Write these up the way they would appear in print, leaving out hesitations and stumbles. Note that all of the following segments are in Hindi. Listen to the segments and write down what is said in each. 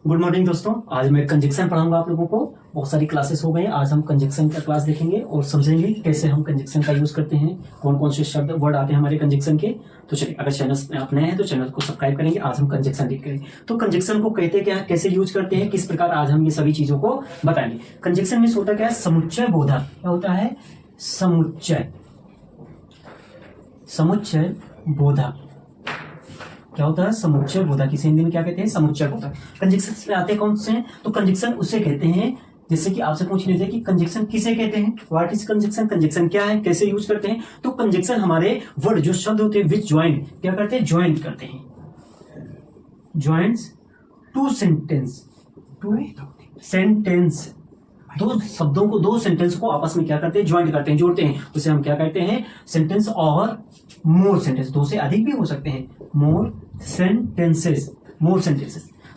गुड मॉर्निंग दोस्तों। आज मैं कंजक्शन पढ़ाऊंगा आप लोगों को। बहुत सारी क्लासेस हो गई, आज हम कंजक्शन का क्लास देखेंगे और समझेंगे कैसे हम कंजक्शन का यूज करते हैं, कौन कौन से शब्द वर्ड आते हैं हमारे कंजक्शन के। तो चलिए, अगर चैनल में आप नए हैं तो चैनल को सब्सक्राइब करेंगे। आज हम कंजक्शन डील करेंगे। तो कंजक्शन को कहते क्या है, कैसे यूज करते हैं, किस प्रकार, आज हम ये सभी चीजों को बताएंगे। कंजक्शन में होता क्या है, समुच्चय बोधक। क्या होता है? समुच्चय बोधक। क्या होता है? समुच्चय बोधक। इसे हिंदी में क्या कहते हैं? समुच्चय बोधक। कंजक्शन में आते कौन से हैं? तो कंजक्शन उसे कहते हैं, जैसे कि आपसे पूछ लीजिए कि कंजक्शन किसे कहते हैं, व्हाट इज कंजक्शन, कंजक्शन क्या है, कैसे यूज करते हैं। तो कंजक्शन हमारे वर्ड जो शब्द होते हैं विच ज्वाइन, क्या करते हैं? ज्वाइन करते हैं। ज्वाइंट्स टू सेंटेंस, दो शब्दों को, दो सेंटेंस को आपस में क्या करते हैं? ज्वाइंट करते हैं, जोड़ते हैं। उसे हम क्या कहते हैं? सेंटेंस और मोर सेंटेंस। दो से अधिक भी हो सकते हैं, मोर सेंटेंसेस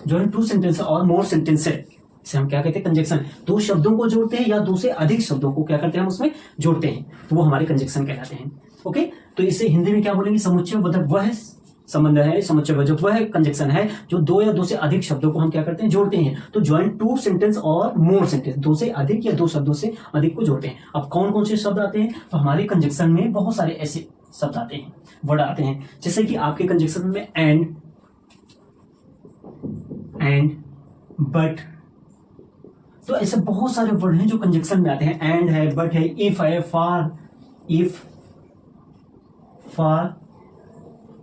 ज्वाइन टू सेंटेंस और मोर सेंटेंसेस, इसे हम क्या कहते हैं? कंजक्शन। दो शब्दों को जोड़ते हैं या दो से अधिक शब्दों को क्या करते हैं? हम उसमें जोड़ते हैं, तो वो हमारे कंजक्शन कहलाते हैं। ओके, तो इसे हिंदी में क्या बोलेंगे? समुच्चय बोधक वह संबंध है, समुच्चय बोधक वह कंजक्शन है जो दो या दो से अधिक शब्दों को हम क्या करते हैं? जोड़ते हैं। तो ज्वाइन टू सेंटेंस और मोर सेंटेंस, दो से अधिक या दो शब्दों से अधिक को जोड़ते हैं। अब कौन कौन से शब्द आते हैं? तो हमारे कंजक्शन में बहुत सारे ऐसे शब्द आते हैं, वर्ड आते हैं, जैसे कि आपके कंजक्शन में एंड, बट। तो ऐसे बहुत सारे वर्ड हैं जो कंजक्शन में आते हैं। एंड है, बट है, इफ है, फॉर,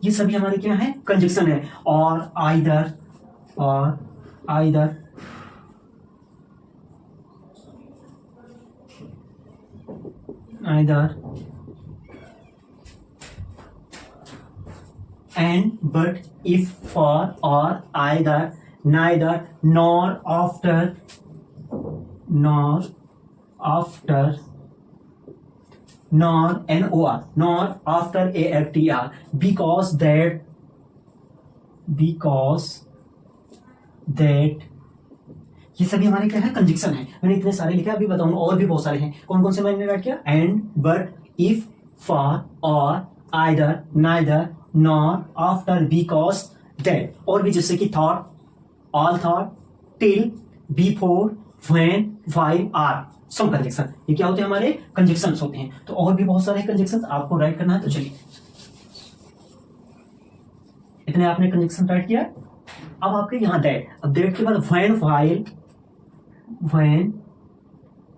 ये सभी हमारे क्या है? कंजक्शन है। और either and, but, if, for, और, either, neither, nor, after, nor, after, after, because that, ये सभी हमारे क्या है? कंजक्शन है। मैंने इतने सारे लिखे, अभी बताऊंगा और भी बहुत सारे हैं। कौन कौन से मैंने राइट किया? एंड, बट, इफ, फॉर, और, either, neither, nor, after, because, that. और भी जैसे कि though, although, till, before, when, while, or, some conjunction. ये क्या होते हैं? हमारे कंजक्शंस होते हैं। तो और भी बहुत सारे कंजक्शंस आपको राइट करना है। तो चलिए, इतने आपने कंजक्शन राइट किया। अब आपके यहाँ दैट, अब दैट के बाद व्हेन,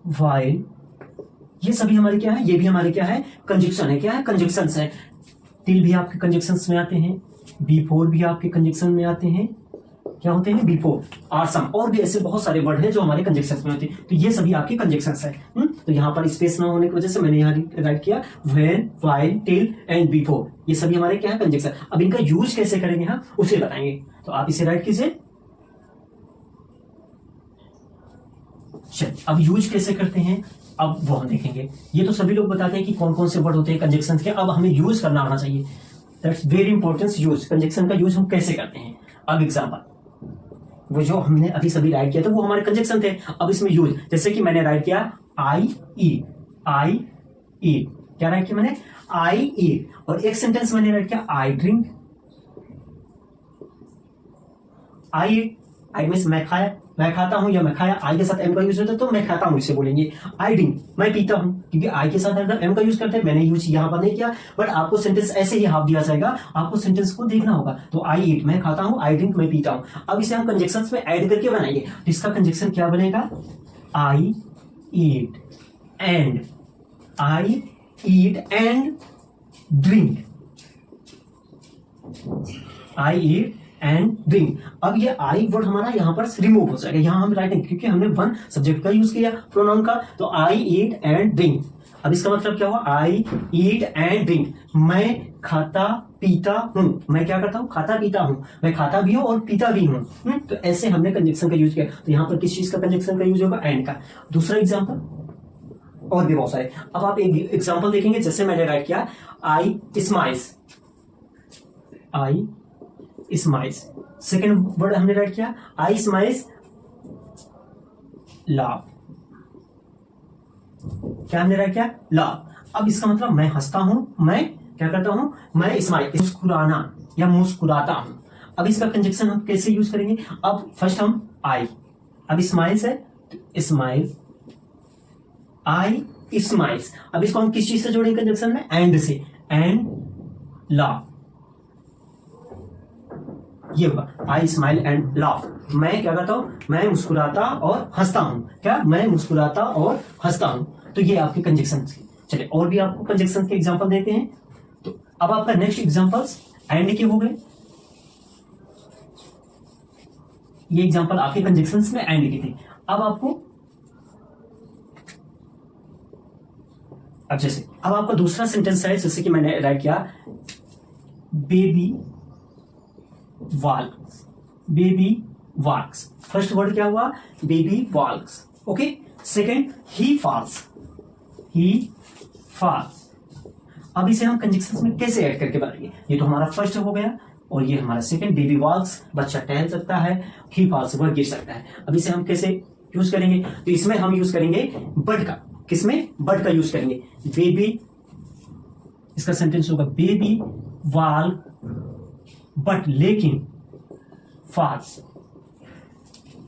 व्हाइल, ये सभी हमारे क्या है? ये भी हमारे क्या है? कंजक्शन है। क्या है? कंजक्शंस है। टिल भी आपके कंजक्शंस में आते हैं, बिफोर भी आपके कंजक्शन में आते हैं। क्या होते हैं? बिफोर, आर, सम। और भी ऐसे बहुत सारे वर्ड हैं जो हमारे कंजक्शंस में होते हैं। तो ये सभी आपके कंजक्शंस है। तो यहाँ पर स्पेस ना होने की वजह से मैंने यहाँ राइट किया when, while, till and before. ये सभी हमारे क्या है? कंजक्शन। अब इनका यूज कैसे करेंगे हम उसे बताएंगे। तो आप इसे राइट कीजिए। चलिए, अब यूज कैसे करते हैं अब वो हम देखेंगे। ये तो सभी लोग बताते हैं कि कौन कौन से वर्ड होते हैं कंजक्शन के। अब हमें यूज करना आना चाहिए। That's very important. Use, conjunction का यूज हम कैसे करते हैं। अब एग्जाम्पल, वो जो हमने अभी सभी राइट किया था वो हमारे कंजक्शन थे। अब इसमें यूज, जैसे कि मैंने राइट किया आई ईट। क्या राइट किया मैंने? आई ईट। और एक सेंटेंस मैंने राइट किया I drink. I eat, I means मैं खाया, मैं खाता हूं या मैं खाया। आई के साथ एम का यूज होता है तो मैं खाता हूं इसे बोलेंगे। आई ड्रिंक, मैं पीता हूं, क्योंकि आई के साथ अगर एम का यूज करते हैं। मैंने यूज यहां पर नहीं किया, बट आपको सेंटेंस ऐसे ही हाफ दिया जाएगा, आपको सेंटेंस को देखना होगा। तो आई ईट, मैं खाता हूं, आई ड्रिंक, मैं पीता हूं। अब इसे हम कंजक्शंस में ऐड करके बनाएंगे। तो इसका कंजक्शन क्या बनेगा? I eat and drink. I eat and drink. अब ये आई वर्ड हमारा यहाँ पर रिमूव हो जाएगा। यहाँ हम राइटिंग, क्योंकि हमने वन सब्जेक्ट का यूज किया, प्रोनाउन का। तो आई ईट एंड ड्रिंक। अब इसका मतलब क्या हुआ? आई ईट एंड ड्रिंक, मैं खाता पीता हूं। मैं क्या करता हूं? खाता पीता हूं। मैं खाता भी हूं और पीता भी हूं। तो ऐसे हमने कंजक्शन का यूज किया। तो यहाँ पर किस चीज का कंजक्शन का यूज होगा? एंड का। दूसरा एग्जाम्पल, और भी बहुत सारे। अब आप एक एग्जाम्पल देखेंगे, जैसे मैंने राइट किया आई स्माइल्स। सेकेंड वर्ड हमने राइट किया आई स्माइल्स लाफ। क्या हमने राइट किया? लाफ। अब इसका मतलब मैं हंसता हूं, मैं क्या करता हूं? मैं स्माइल, मुस्कुराना या मुस्कुराता हूं। अब इसका कंजक्शन हम कैसे यूज करेंगे? अब फर्स्ट हम आई, अब स्माइल्स है तो स्माइल, आई स्माइल्स। अब इसको हम किस चीज से जोड़ेंगे कंजक्शन में? एंड से, एंड लाफ, ये होगा आई स्माइल एंड लाफ। मैं क्या करता हूं? मैं मुस्कुराता और हंसता हूं। क्या? मैं मुस्कुराता और हंसता हूं। तो ये आपके कंजक्शन। चलिए और भी आपको कंजक्शन के एग्जांपल देते हैं। तो अब आपका नेक्स्ट एग्जांपल्स एंड के हो गए। ये एग्जांपल आपके कंजक्शंस में एंड के थे। अब आपको अब आपका दूसरा सेंटेंस है, जैसे कि मैंने राइट किया बेबी वॉल्क्स, बेबी वॉल्क्स। फर्स्ट वर्ड क्या हुआ? बेबी वॉल्क्स। ओके। सेकेंड ही फॉल्स, ही फॉल्स। अब इसे हम कंजक्शंस में कैसे ऐड करके बनाएंगे? ये तो हमारा फर्स्ट हो गया और ये हमारा सेकेंड। बेबी वॉल्क्स, बच्चा टहल सकता है, ही फॉल्स, वह गिर सकता है। अब इसे हम कैसे यूज करेंगे? तो इसमें हम यूज करेंगे बट का। किसमें? बट का यूज करेंगे। बेबी, इसका सेंटेंस होगा बेबी वॉल्क बट लेकिन फॉल्स।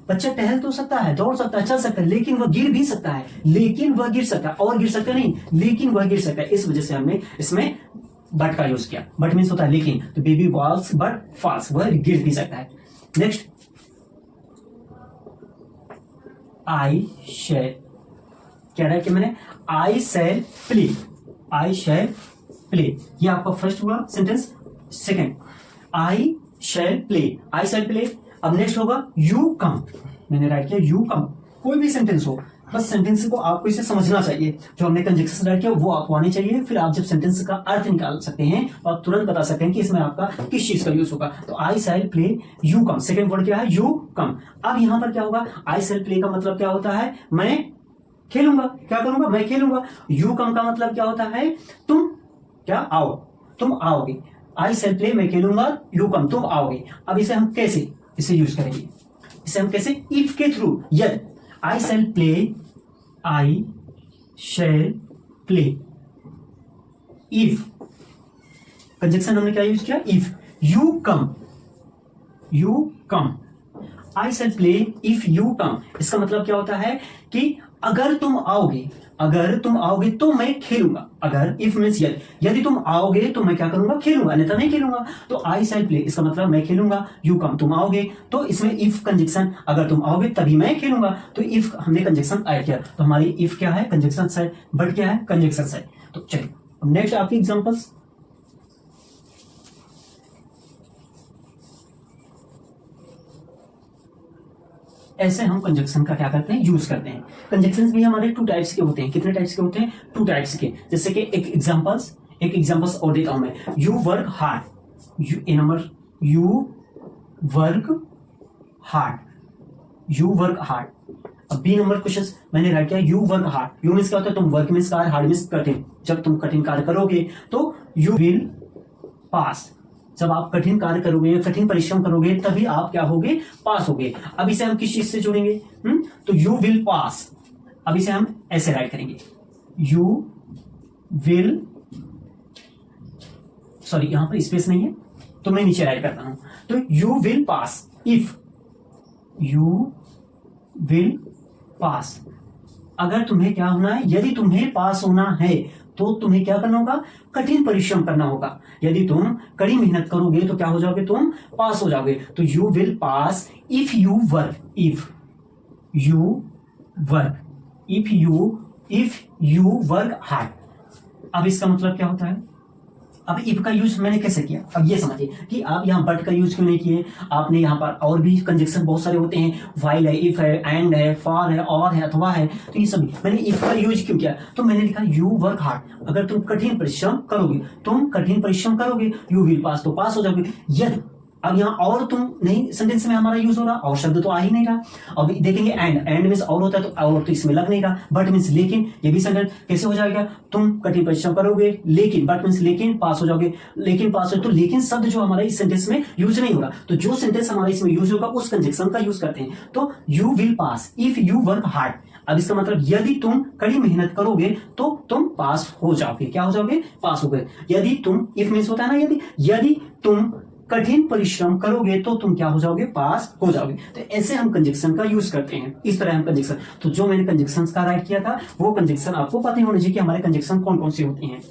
बच्चा टहल तो सकता है, दौड़ सकता है, चल सकता है, लेकिन वह गिर भी सकता है। लेकिन वह गिर सकता है, और गिर सकता नहीं, लेकिन वह गिर सकता है। इस वजह से हमने इसमें बट का यूज किया। बट मीन्स होता है लेकिन, तो बेबी वॉल्स बट फॉल्स, वह गिर भी सकता है। नेक्स्ट आई शैल, क्या रहा है कि मैंने आई shall play, I shall play, ये आपका फर्स्ट हुआ sentence. Second I shall play, I shall play. अब नेक्स्ट होगा यू कम, मैंने राइट किया यू कम। कोई भी सेंटेंस हो, बस सेंटेंस को आपको इसे समझना चाहिए। जो हमने कंजक्शन राइट किया वो आपको आनी चाहिए। फिर आप जब सेंटेंस का अर्थ निकाल सकते हैं तो आप तुरंत बता सकते हैं कि इसमें आपका किस चीज का यूज होगा। तो I shall play you come, second word क्या है? You come. अब यहां पर क्या होगा? आई शैल प्ले का मतलब क्या होता है? मैं खेलूंगा। क्या करूंगा? मैं खेलूंगा। यू कम का मतलब क्या होता है? तुम क्या आओ, तुम आओगे। आई शैल प्ले, मैं खेलूंगा, यू कम, तुम आओगे। अब इसे हम कैसे इसे यूज करेंगे? इसे हम कैसे? इफ के थ्रू, यदि। I shall play, I shall play, if conjunction हमने क्या यूज किया? If. You come, you come. I shall play if you come, इसका मतलब क्या होता है कि अगर तुम आओगे, अगर तुम आओगे तो मैं खेलूंगा। अगर, इफ मीन्स यदि, यदि तुम आओगे तो मैं क्या करूंगा? खेलूंगा, अन्यथा नहीं खेलूंगा। तो आई शैल प्ले, इसका मतलब मैं खेलूंगा, यू कम, तुम आओगे। तो इसमें इफ कंजक्शन, अगर तुम आओगे तभी मैं खेलूंगा। तो इफ हमने कंजक्शन ऐड किया, तो हमारी इफ क्या है? Conjunction side. बट क्या है? Conjunction side. तो चलिए नेक्स्ट आपकी एग्जांपल्स। ऐसे हम कंजक्शन का क्या करते हैं? यूज करते हैं। कंजक्शंस भी हमारे टू टाइप्स के होते हैं। कितने टाइप्स के होते हैं? टू टाइप्स के। जैसे कि एक एग्जांपल्स और देता हूं मैं। You work hard, you work hard, you work hard. अब बी नंबर क्वेश्चन मैंने राइट किया you work hard. You means क्या होता है? तुम, वर्क मीन्स कार्य, हार्ड मीन्स कठिन। जब तुम कठिन कार्य करोगे तो यू विल पास। जब आप कठिन कार्य करोगे, कठिन परिश्रम करोगे, तभी आप क्या होगे? पास होगे। अब इसे हम किस चीज से जोड़ेंगे? तो यू विल पास। अब इसे हम ऐसे राइट करेंगे, यू विल, सॉरी यहां पर स्पेस नहीं है तो मैं नीचे राइट करता हूं। तो you will pass, if you will pass. अगर तुम्हें क्या होना है? यदि तुम्हें पास होना है तो तुम्हें क्या करना होगा? कठिन परिश्रम करना होगा। यदि तुम कड़ी मेहनत करोगे तो क्या हो जाओगे? तुम पास हो जाओगे। तो you will pass if you work, if you work, if you work hard. अब इसका मतलब क्या होता है? अब इफ का यूज मैंने कैसे किया? अब ये समझिए कि आप यहाँ बट का यूज क्यों नहीं किए। आपने यहाँ पर और भी कंजक्शन बहुत सारे होते हैं, व्हाइल है, इफ है, एंड है, फॉर है, और है, अथवा है। तो ये सभी मैंने इफ का यूज क्यों किया? तो मैंने लिखा यू वर्क हार्ड। अगर तुम कठिन परिश्रम करोगे, यू विल पास, तो पास हो जाओगे। यदि, अब यहाँ और तुम नहीं सेंटेंस में हमारा यूज हो रहा, और शब्द तो आ ही नहीं रहा। अब देखेंगे एंड मीन्स और होता है, तो और तो इसमें लग नहीं रहा। बट मीन्स लेकिन, ये भी सेंटेंस कैसे हो जाएगा? तुम कठिन परिश्रम करोगे लेकिन, बट मीन्स लेकिन, पास हो जाओगे। लेकिन पास हो, तो लेकिन शब्द जो हमारा इस सेंटेंस में यूज नहीं हो रहा। तो जो सेंटेंस हमारा इसमें यूज होगा उस कंजक्शन का यूज करते हैं। तो you will pass if you work hard. अब इसका मतलब यदि तुम कड़ी मेहनत करोगे तो तुम पास हो जाओगे। क्या हो जाओगे? पास हो गए। यदि तुम, इफ मीन्स होता है ना यदि, यदि तुम कठिन परिश्रम करोगे तो तुम क्या हो जाओगे, पास हो जाओगे। तो ऐसे हम कंजक्शन का यूज करते हैं, इस तरह हम कंजक्शन। तो जो मैंने कंजक्शन का राइट किया था वो कंजक्शन आपको पता ही होना चाहिए कि हमारे कंजक्शन कौन कौन से होते हैं।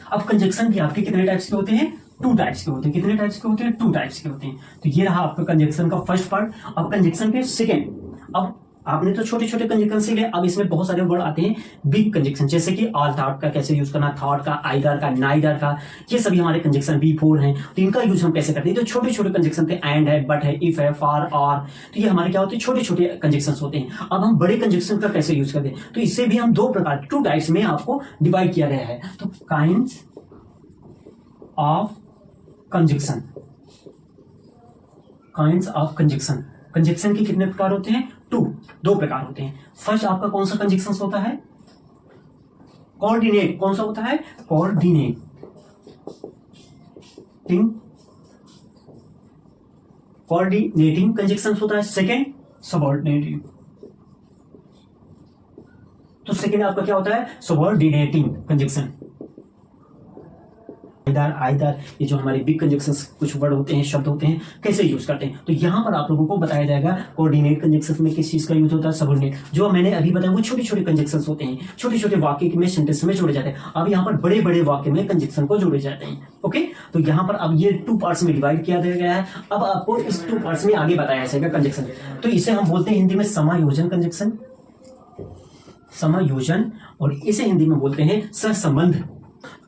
अब कंजक्शन भी आपके कितने टाइप्स के होते हैं, 2 टाइप्स के होते हैं। कितने टाइप्स के होते हैं, 2 टाइप्स के होते हैं। तो ये रहा आपका कंजक्शन का फर्स्ट पार्ट। अब कंजक्शन के सेकेंड, अब आपने तो छोटे छोटे कंजक्शन सीखे, अब इसमें बहुत सारे वर्ड आते हैं बिग कंजक्शन, जैसे कि ऑल थॉट का कैसे यूज करना, थॉट का, आइदर का, नाइदर का, ये सभी हमारे कंजक्शन V4 हैं। तो इनका यूज हम कैसे करते हैं, तो छोटे छोटे कंजक्शन थे, एंड है, बट है, इफ है, फॉर, और, तो ये हमारे क्या होते हैं, छोटे छोटे कंजक्शन होते हैं। अब हम बड़े कंजक्शन का कैसे यूज करते हैं, तो इससे भी हम 2 प्रकार, 2 टाइप्स में आपको डिवाइड किया गया है। तो kinds of conjunction, kinds of conjunction, conjunction के कितने प्रकार होते हैं, 2 प्रकार होते हैं। फर्स्ट आपका कौन सा कंजक्शन होता है, कोऑर्डिनेट, कौन सा होता है, कोऑर्डिनेटिंग, कोऑर्डिनेटिंग कंजक्शन होता है। सेकेंड सबऑर्डिनेटिंग, तो सेकेंड आपका क्या होता है, सबऑर्डिनेटिंग कंजक्शन। आइदर, ये जो हमारे बिग कंजक्शंस कुछ वर्ड होते हैं, शब्द होते हैं, कैसे यूज करते हैं, तो यहां पर आप लोगों को बताया जाएगा कोऑर्डिनेट कंजक्शंस में किस चीज का यूज होता है, सबऑर्डिनेट। जो मैंने अभी बताया वो छोटे छोटे कंजक्शंस होते हैं, छोटे छोटे वाक्य में, सेंटेंस में जोड़े जाते हैं। अब यहाँ पर बड़े बड़े वाक्य में कंजक्शन को जोड़े जाते हैं। ओके, तो यहाँ पर अब ये 2 पार्ट्स में डिवाइड किया गया है। अब आपको इस 2 पार्ट्स में आगे बताया जाएगा कंजक्शन। तो इसे हम बोलते हैं हिंदी में समायोजन कंजक्शन, समायोजन, और इसे हिंदी में बोलते हैं सहसंबंध।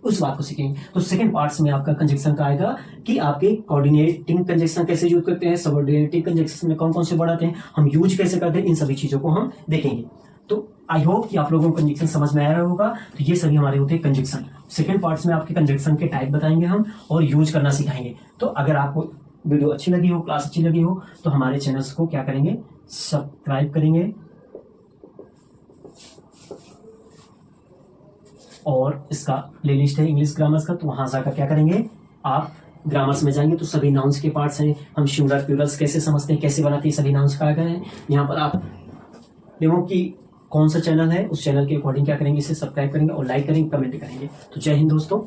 उस बात को सीखेंगे। तो सेकंड पार्ट्स में आपका कंजक्शन का आएगा कि आपके कोऑर्डिनेटिंग कंजक्शन कैसे यूज करते हैं, सबऑर्डिनेटिंग कंजक्शन में कौन कौन से वर्ड आते हैं, हम यूज कैसे करते हैं, इन सभी चीजों को हम देखेंगे। तो आई होप कि आप लोगों को कंजक्शन समझ में आया होगा। तो ये सभी हमारे होते हैं कंजक्शन। सेकंड पार्ट्स में आपके कंजक्शन के टाइप बताएंगे हम और यूज करना सिखाएंगे। तो अगर आपको वीडियो अच्छी लगी हो, क्लास अच्छी लगी हो, तो हमारे चैनल्स को क्या करेंगे, सब्सक्राइब करेंगे, और इसका प्लेलिस्ट है इंग्लिश ग्रामर्स का, तो वहां जाकर क्या करेंगे, आप ग्रामर्स में जाएंगे तो सभी नाउन्स के पार्ट्स हैं, हम सिंगुलर प्लूरल्स कैसे समझते हैं, कैसे बनाते हैं, सभी नाउन्स का आ गए हैं। यहाँ पर आप देखो कि कौन सा चैनल है, उस चैनल के अकॉर्डिंग क्या करेंगे, इसे सब्सक्राइब करेंगे और लाइक करेंगे, कमेंट करेंगे। तो जय हिंद दोस्तों।